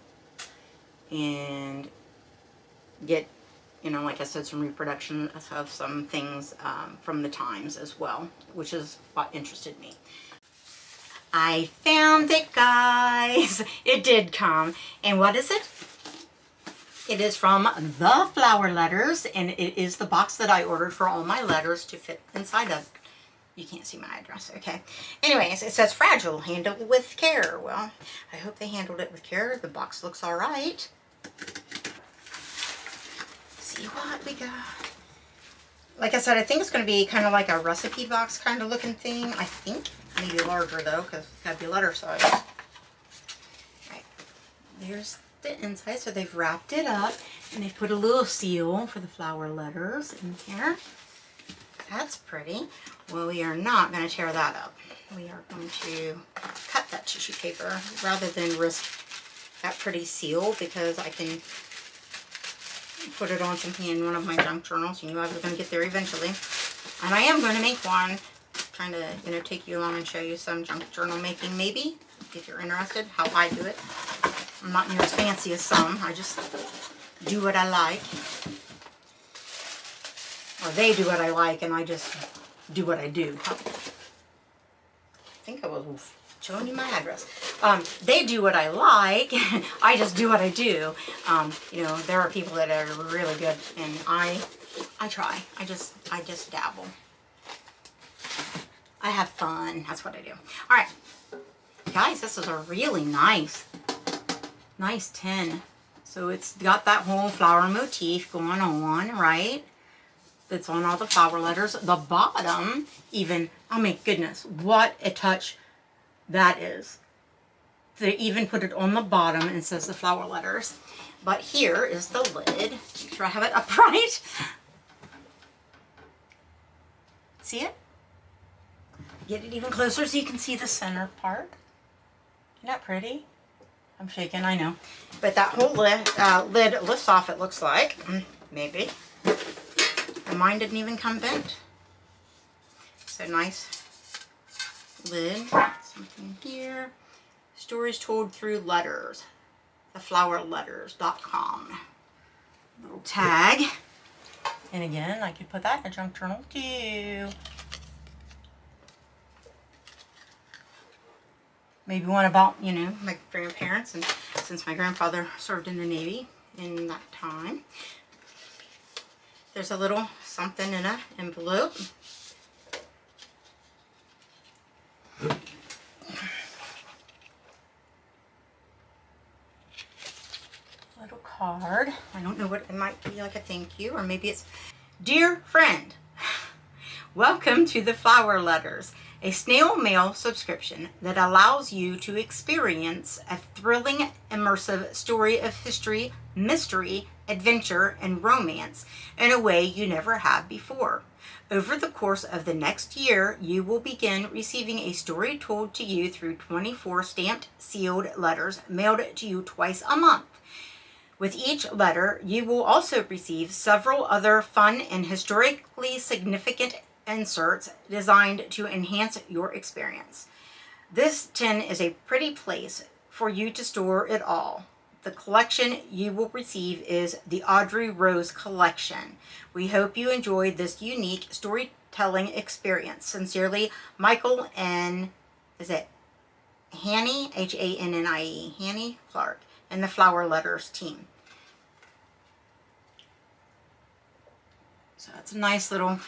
and get, you know, like I said, some reproduction of some things from the times as well, which is what interested me. I found it, guys. It did come. And what is it? It is from The Flower Letters, and it is the box that I ordered for all my letters to fit inside of. You can't see my address, okay. Anyways, it says fragile, handled with care. Well, I hope they handled it with care. The box looks all right. See what we got. Like I said, I think it's going to be kind of like a recipe box kind of looking thing. I think. Maybe larger though, because it's got to be letter size. Right. There's the inside. So they've wrapped it up, and they've put a little seal for the flower letters in here. That's pretty. Well, we are not going to tear that up. We are going to cut that tissue paper rather than risk that pretty seal, because I can put it on something in one of my junk journals. You knew I was going to get there eventually. And I am going to make one. Trying to, you know, take you along and show you some junk journal making, maybe, if you're interested, how I do it. I'm not near as fancy as some. I just do what I like. Or they do what I like, and I just do what I do. I think I was showing you my address. They do what I like. I just do what I do. You know, there are people that are really good, and I try. I just dabble. I have fun. That's what I do. All right, guys, this is a really nice tin. So it's got that whole flower motif going on, right? It's on all the flower letters. The bottom, even, oh my goodness, what a touch that is. They even put it on the bottom and says the flower letters. But here is the lid. Make sure I have it upright. See it? Get it even closer so you can see the center part. Isn't that pretty? I'm shaking, I know. But that whole lid lifts off, it looks like. Maybe. And mine didn't even come bent. It's a nice lid. Something here. Stories told through letters. theflowerletters.com. Little tag. And again, I could put that in a junk journal too. Maybe one about, you know, my grandparents, and since my grandfather served in the Navy, in that time. There's a little something in an envelope. Little card. I don't know what it might be, like a thank you, or maybe it's, dear friend, welcome to the Flower Letters, a snail mail subscription that allows you to experience a thrilling, immersive story of history, mystery, adventure, and romance in a way you never have before. Over the course of the next year, you will begin receiving a story told to you through 24 stamped, sealed letters mailed to you twice a month. With each letter, you will also receive several other fun and historically significant inserts designed to enhance your experience. This tin is a pretty place for you to store it all. The collection you will receive is the Audrey Rose collection. We hope you enjoyed this unique storytelling experience. Sincerely, Michael and, is it Hannie, Hannie, Hannie Clark, and the Flower Letters team. So it's a nice little,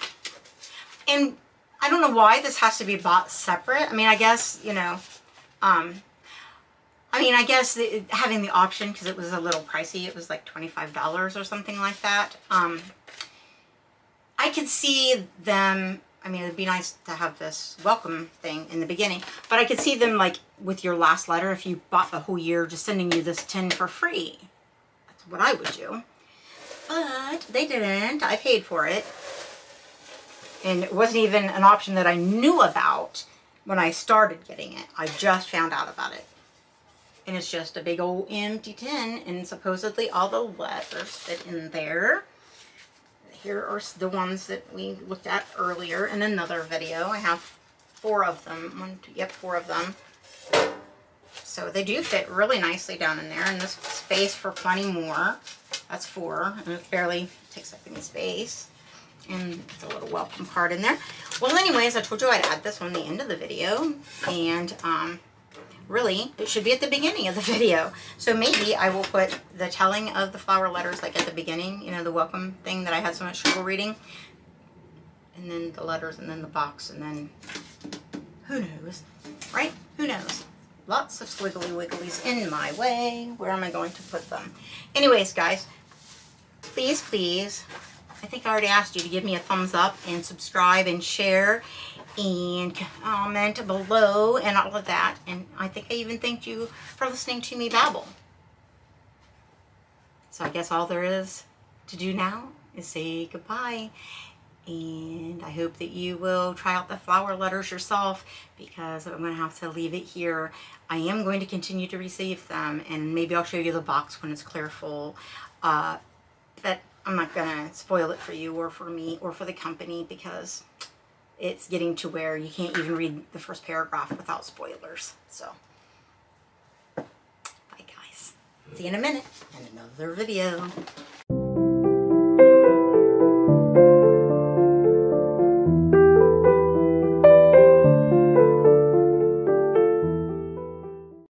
and I don't know why this has to be bought separate. I mean, I guess, you know, I guess having the option, because it was a little pricey, it was like $25 or something like that. I could see them, I mean, it'd be nice to have this welcome thing in the beginning, but I could see them, like, with your last letter, if you bought the whole year, just sending you this tin for free. That's what I would do. But they didn't. I paid for it. And it wasn't even an option that I knew about when I started getting it. I just found out about it. And it's just a big old empty tin, and supposedly all the letters fit in there. Here are the ones that we looked at earlier in another video. I have 4 of them. 4 of them. So they do fit really nicely down in there, and there's space for plenty more. That's 4, and it barely takes up any space. And it's a little welcome card in there. Well, anyways, I told you I'd add this on the end of the video, and really, it should be at the beginning of the video. So maybe I will put the telling of the flower letters like at the beginning, you know, the welcome thing that I had so much trouble reading. And then the letters, and then the box, and then who knows, right? Who knows? Lots of squiggly wigglies in my way. Where am I going to put them? Anyways, guys, please, please, I think I already asked you to give me a thumbs up and subscribe and share and comment below and all of that. And I think I even thanked you for listening to me babble. So I guess all there is to do now is say goodbye. And I hope that you will try out the flower letters yourself, because I'm going to have to leave it here. I am going to continue to receive them, and maybe I'll show you the box when it's clear full. But I'm not going to spoil it for you or for me or for the company, because it's getting to where you can't even read the first paragraph without spoilers. So, bye guys. See you in a minute in another video.